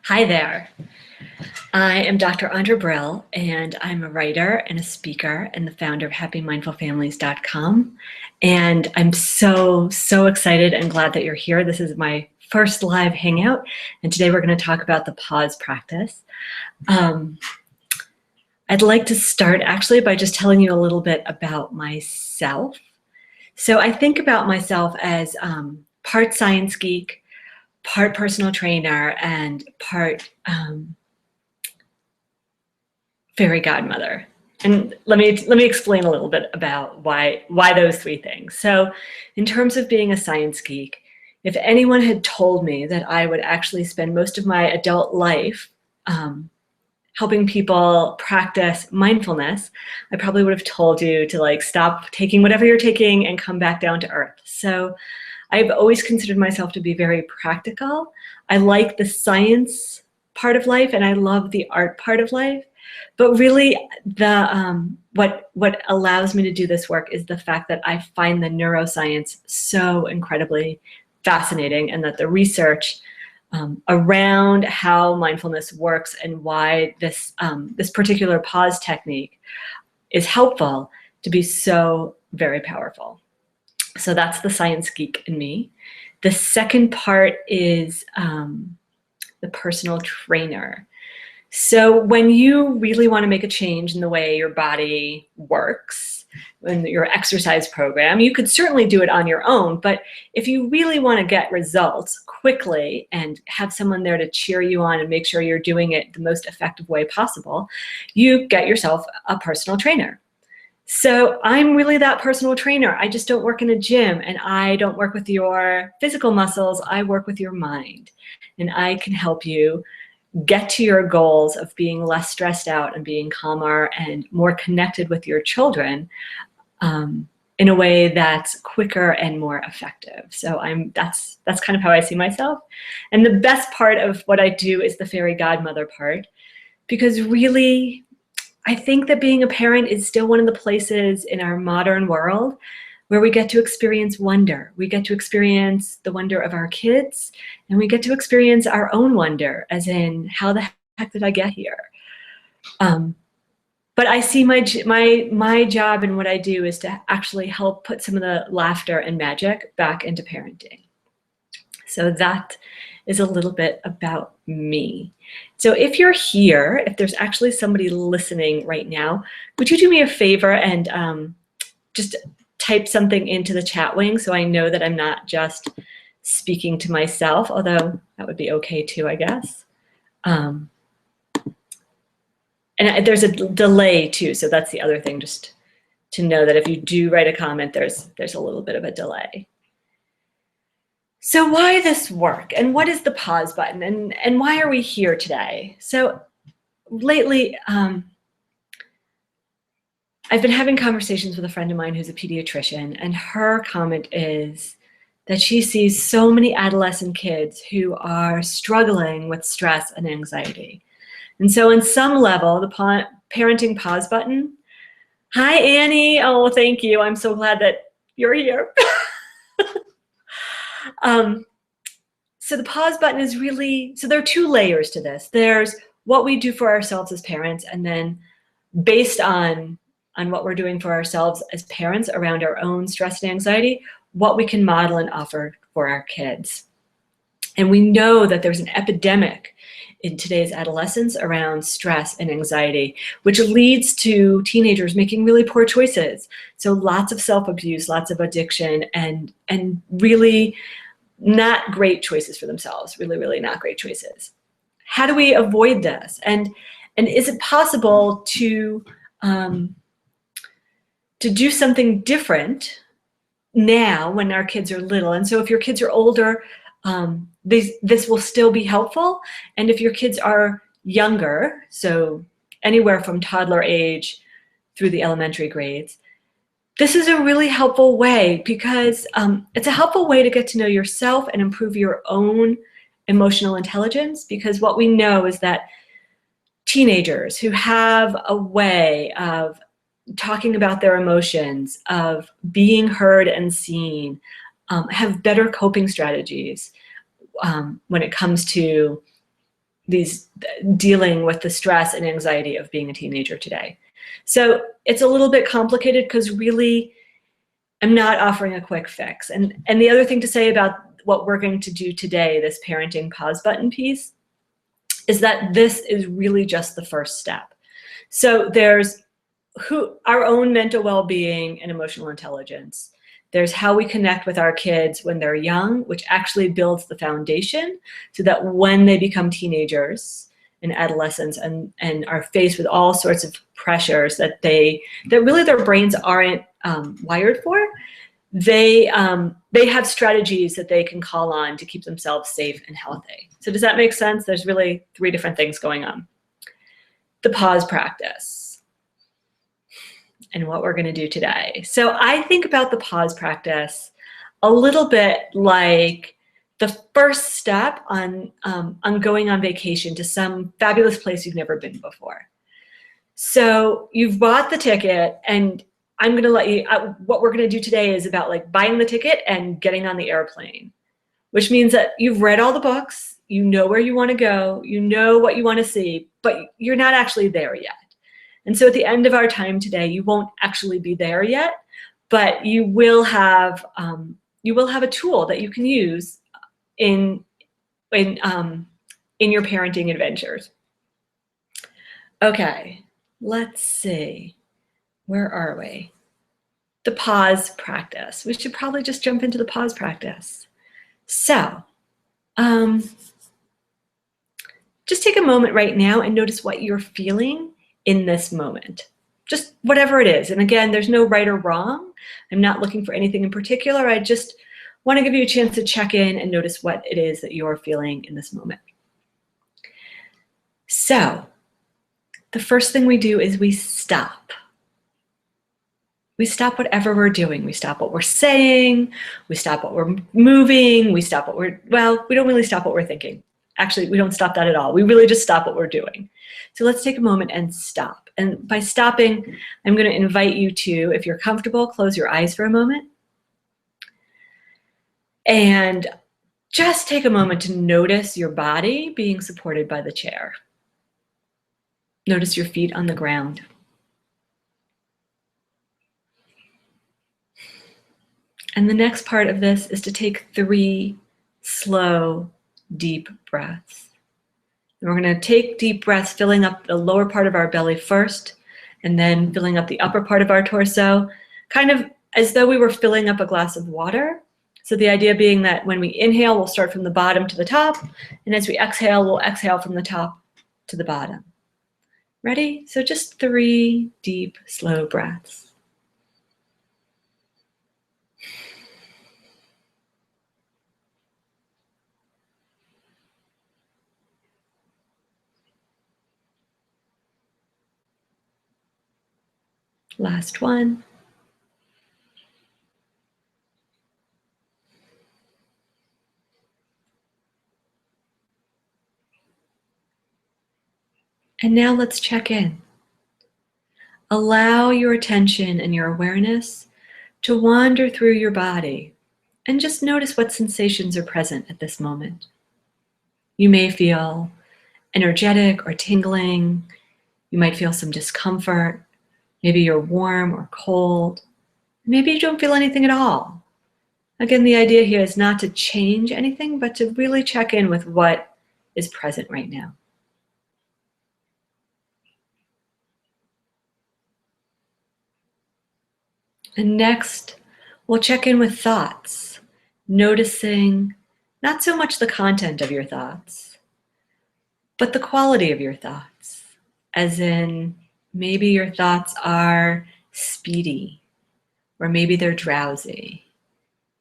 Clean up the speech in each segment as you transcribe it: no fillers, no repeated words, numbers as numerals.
Hi there. I am Dr. Andra Brill, and I'm a writer and a speaker and the founder of HappyMindfulFamilies.com. And I'm so excited and glad that you're here. This is my first live hangout, and today we're going to talk about the pause practice. I'd like to start actually by just telling you a little bit about myself. So I think about myself as part science geek, part personal trainer, and part fairy godmother. And let me explain a little bit about why those three things. So in terms of being a science geek, if anyone had told me that I would actually spend most of my adult life helping people practice mindfulness, I probably would have told you to stop taking whatever you're taking and come back down to earth. So I've always considered myself to be very practical. I like the science part of life and I love the art part of life. But really, what allows me to do this work is the fact that I find the neuroscience so incredibly fascinating, and that the research around how mindfulness works and why this particular pause technique is helpful to be so very powerful. So that's the science geek in me. The second part is the personal trainer. So when you really want to make a change in the way your body works, in your exercise program, you could certainly do it on your own, but if you really want to get results quickly and have someone there to cheer you on and make sure you're doing it the most effective way possible, you get yourself a personal trainer. So I'm really that personal trainer. I just don't work in a gym, and I don't work with your physical muscles. I work with your mind, and I can help you get to your goals of being less stressed out and being calmer and more connected with your children in a way that's quicker and more effective. So that's kind of how I see myself. And the best part of what I do is the fairy godmother part, because really, I think that being a parent is still one of the places in our modern world where we get to experience wonder. We get to experience the wonder of our kids, and we get to experience our own wonder, as in, how the heck did I get here? But I see my job and what I do is to actually help put some of the laughter and magic back into parenting. So that is a little bit about me. So if you're here, if there's actually somebody listening right now, would you do me a favor and just type something into the chat wing so I know that I'm not just speaking to myself, although that would be okay too, I guess. And there's a delay too, so that's the other thing, just to know that if you do write a comment, there's a little bit of a delay. So why this work, and what is the pause button, and why are we here today? So lately, I've been having conversations with a friend of mine who's a pediatrician, and her comment is that she sees so many adolescent kids who are struggling with stress and anxiety. And so on some level, the parenting pause button, hi Annie, oh thank you, I'm so glad that you're here. So the pause button is really, so there are two layers to this. There's what we do for ourselves as parents, and then based on what we're doing for ourselves as parents around our own stress and anxiety, what we can model and offer for our kids. And we know that there's an epidemic in today's adolescents around stress and anxiety, which leads to teenagers making really poor choices. So lots of self-abuse, lots of addiction, and really not great choices for themselves, really not great choices. How do we avoid this? And is it possible to do something different now when our kids are little? And so if your kids are older, this will still be helpful. And if your kids are younger, so anywhere from toddler age through the elementary grades, this is a really helpful way, because it's a helpful way to get to know yourself and improve your own emotional intelligence, because what we know is that teenagers who have a way of talking about their emotions, of being heard and seen, have better coping strategies when it comes to these dealing with the stress and anxiety of being a teenager today. So it's a little bit complicated because really I'm not offering a quick fix. And the other thing to say about what we're going to do today, this parenting pause button piece, is that this is really just the first step. So there's our own mental well-being and emotional intelligence. There's how we connect with our kids when they're young, which actually builds the foundation so that when they become teenagers and adolescents and are faced with all sorts of pressures that really their brains aren't wired for, they have strategies that they can call on to keep themselves safe and healthy. So does that make sense? There's really 3 different things going on. The pause practice and what we're going to do today. So I think about the pause practice a little bit like the first step on going on vacation to some fabulous place you've never been before. So you've bought the ticket, and I'm going to let you, what we're going to do today is about like buying the ticket and getting on the airplane, which means that you've read all the books, you know where you want to go, you know what you want to see, but you're not actually there yet. And so at the end of our time today, you won't actually be there yet, but you will have a tool that you can use in your parenting adventures. Okay, let's see. Where are we? The pause practice. We should probably just jump into the pause practice. So, just take a moment right now and notice what you're feeling in this moment. Just whatever it is. And again, there's no right or wrong. I'm not looking for anything in particular. I just want to give you a chance to check in and notice what it is that you're feeling in this moment. So, the first thing we do is we stop. We stop whatever we're doing. We stop what we're saying. We stop what we're moving. We stop what we don't really stop what we're thinking. Actually, we don't stop that at all. We really just stop what we're doing. So let's take a moment and stop. And by stopping, I'm going to invite you to, if you're comfortable, close your eyes for a moment. And just take a moment to notice your body being supported by the chair. Notice your feet on the ground. And the next part of this is to take 3 slow, deep breaths. And we're going to take deep breaths, filling up the lower part of our belly first, and then filling up the upper part of our torso, kind of as though we were filling up a glass of water. So the idea being that when we inhale, we'll start from the bottom to the top, and as we exhale, we'll exhale from the top to the bottom. Ready? So just 3 deep, slow breaths. Last one. And now let's check in. Allow your attention and your awareness to wander through your body and just notice what sensations are present at this moment. You may feel energetic or tingling. You might feel some discomfort. Maybe you're warm or cold. Maybe you don't feel anything at all. Again, the idea here is not to change anything, but to really check in with what is present right now. And next, we'll check in with thoughts, noticing not so much the content of your thoughts, but the quality of your thoughts, as in maybe your thoughts are speedy, or maybe they're drowsy.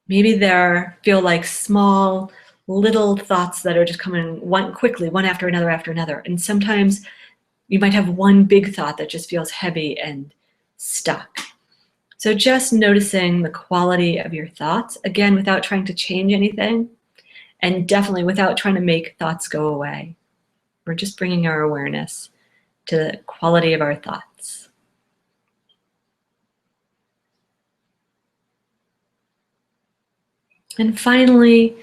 Maybe they feel like small, little thoughts that are just coming quickly, one after another. And sometimes you might have one big thought that just feels heavy and stuck. So just noticing the quality of your thoughts, again, without trying to change anything, and definitely without trying to make thoughts go away. We're just bringing our awareness to the quality of our thoughts. And finally,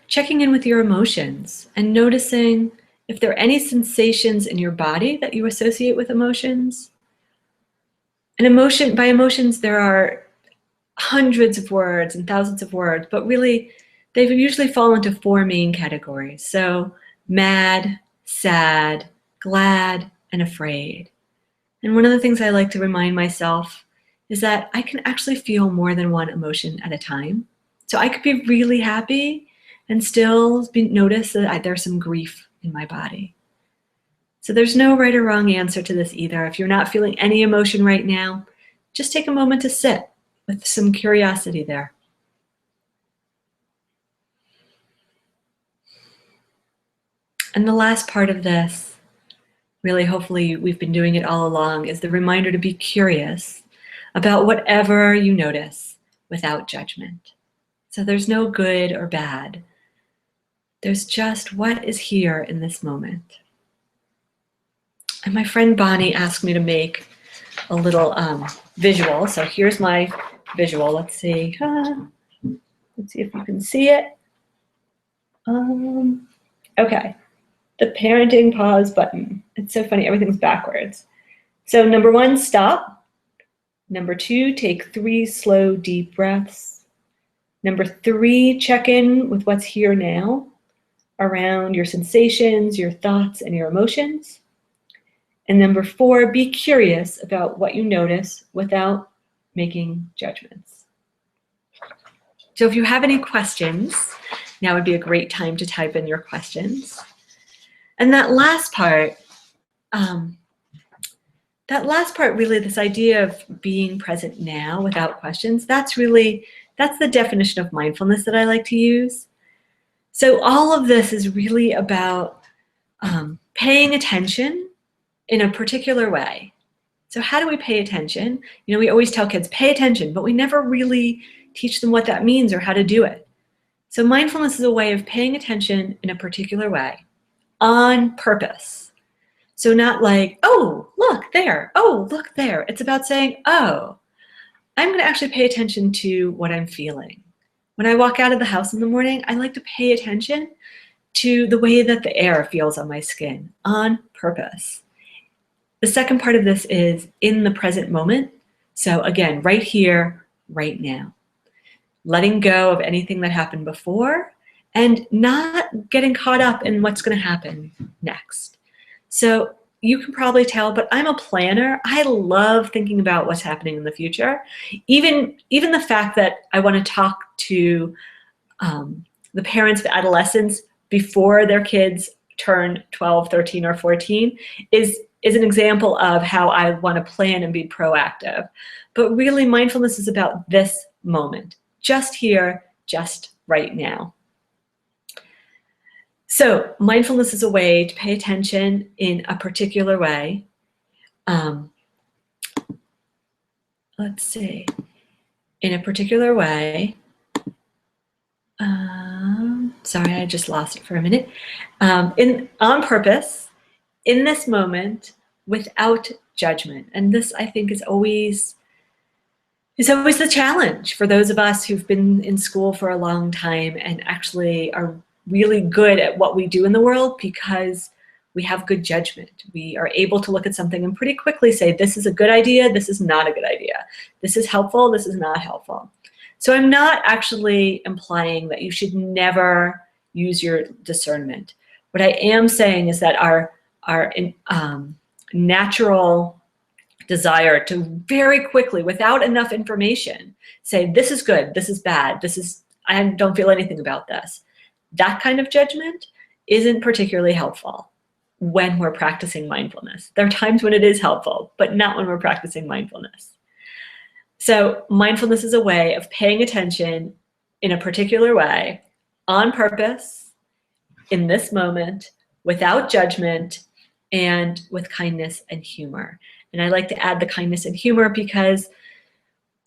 checking in with your emotions and noticing if there are any sensations in your body that you associate with emotions. And by emotions, there are hundreds of words and thousands of words, but really, they usually fall into 4 main categories. So mad, sad, glad, and afraid. And one of the things I like to remind myself is that I can actually feel more than one emotion at a time. So I could be really happy and still notice that there's some grief in my body. So there's no right or wrong answer to this either. If you're not feeling any emotion right now, just take a moment to sit with some curiosity there. And the last part of this, really hopefully we've been doing it all along, is the reminder to be curious about whatever you notice without judgment. So there's no good or bad. There's just what is here in this moment. And my friend Bonnie asked me to make a little visual. So here's my visual. Let's see. Let's see if you can see it. Okay. The parenting pause button. It's so funny. Everything's backwards. So number 1, stop. Number 2, take 3 slow, deep breaths. Number 3, check in with what's here now around your sensations, your thoughts, and your emotions. And number 4, be curious about what you notice without making judgments. So if you have any questions, now would be a great time to type in your questions. And that last part really, this idea of being present now without questions, that's the definition of mindfulness that I like to use. So all of this is really about paying attention in a particular way. So how do we pay attention? We always tell kids, pay attention, but we never really teach them what that means or how to do it. So mindfulness is a way of paying attention in a particular way on purpose. So not like, oh, look there. Oh, look there. It's about saying, oh, I'm going to actually pay attention to what I'm feeling. When I walk out of the house in the morning, I like to pay attention to the way that the air feels on my skin on purpose. The second part of this is in the present moment. So again, right here, right now. Letting go of anything that happened before and not getting caught up in what's going to happen next. So you can probably tell, but I'm a planner. I love thinking about what's happening in the future. Even the fact that I want to talk to the parents of adolescents before their kids turn 12, 13, or 14 is an example of how I want to plan and be proactive. But really, mindfulness is about this moment, just here, just right now. So mindfulness is a way to pay attention in a particular way. Let's see. In a particular way. Sorry, I just lost it for a minute. On purpose, in this moment, without judgment. And this, I think, is always the challenge for those of us who've been in school for a long time and actually are really good at what we do in the world because we have good judgment. We are able to look at something and pretty quickly say, this is a good idea, this is not a good idea. This is helpful, this is not helpful. So I'm not actually implying that you should never use your discernment. What I am saying is that our natural desire to very quickly, without enough information, say, this is good, this is bad, I don't feel anything about this. That kind of judgment isn't particularly helpful when we're practicing mindfulness. There are times when it is helpful, but not when we're practicing mindfulness. So mindfulness is a way of paying attention in a particular way, on purpose, in this moment, without judgment, and with kindness and humor. And I like to add the kindness and humor because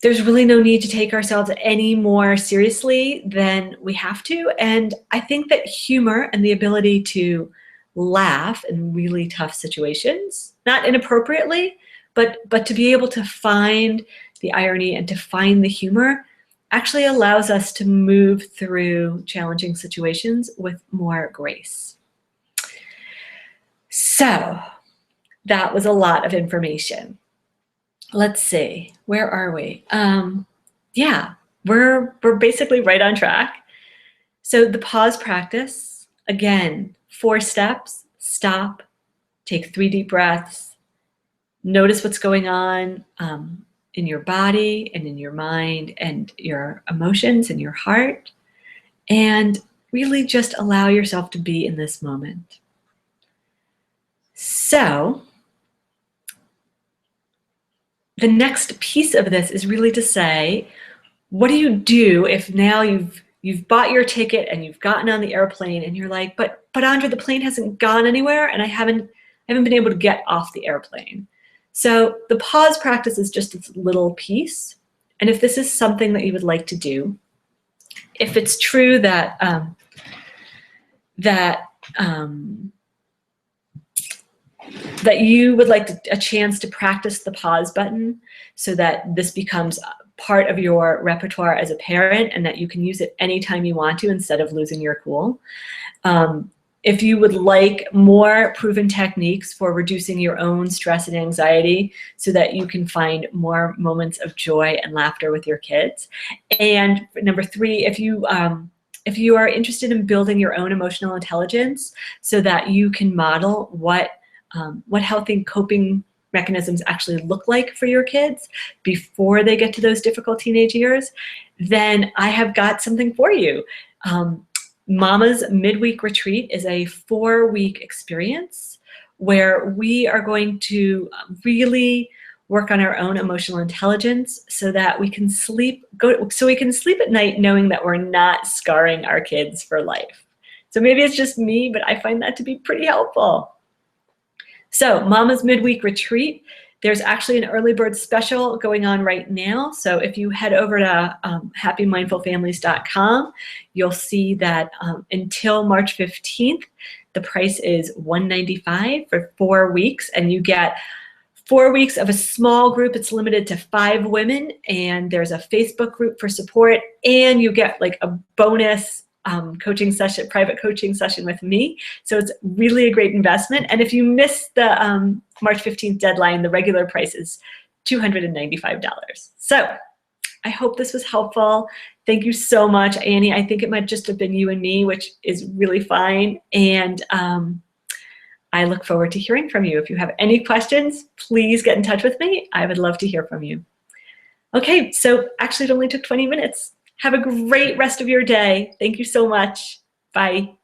there's really no need to take ourselves any more seriously than we have to. And I think that humor and the ability to laugh in really tough situations, not inappropriately, but to be able to find the irony and to find the humor actually allows us to move through challenging situations with more grace. So that was a lot of information. Let's see, where are we? Yeah, we're basically right on track. So the pause practice, again, 4 steps: stop, take 3 deep breaths, notice what's going on in your body and in your mind and your emotions and your heart, and really just allow yourself to be in this moment. So the next piece of this is really to say, what do you do if now you've bought your ticket and you've gotten on the airplane and you're like, but Andrea, the plane hasn't gone anywhere and I haven't been able to get off the airplane. So the pause practice is just this little piece. And if this is something that you would like to do, if it's true that that you would like a chance to practice the pause button so that this becomes part of your repertoire as a parent and that you can use it anytime you want to instead of losing your cool. If you would like more proven techniques for reducing your own stress and anxiety so that you can find more moments of joy and laughter with your kids. And number 3, if you are interested in building your own emotional intelligence so that you can model what healthy coping mechanisms actually look like for your kids before they get to those difficult teenage years, then I have got something for you. Mama's Midweek Retreat is a 4-week experience where we are going to really work on our own emotional intelligence so that we can sleep at night knowing that we're not scarring our kids for life. So maybe it's just me, but I find that to be pretty helpful. So Mama's Midweek Retreat, there's actually an early bird special going on right now. So if you head over to happymindfulfamilies.com, you'll see that until March 15th, the price is $195 for 4 weeks, and you get 4 weeks of a small group. It's limited to 5 women, and there's a Facebook group for support, and you get like a bonus coaching session, private coaching session with me. So it's really a great investment. And if you miss the March 15th deadline, the regular price is $295. So I hope this was helpful. Thank you so much, Annie. I think it might just have been you and me, which is really fine. And I look forward to hearing from you. If you have any questions, please get in touch with me. I would love to hear from you. Okay, so actually it only took 20 minutes. Have a great rest of your day. Thank you so much. Bye.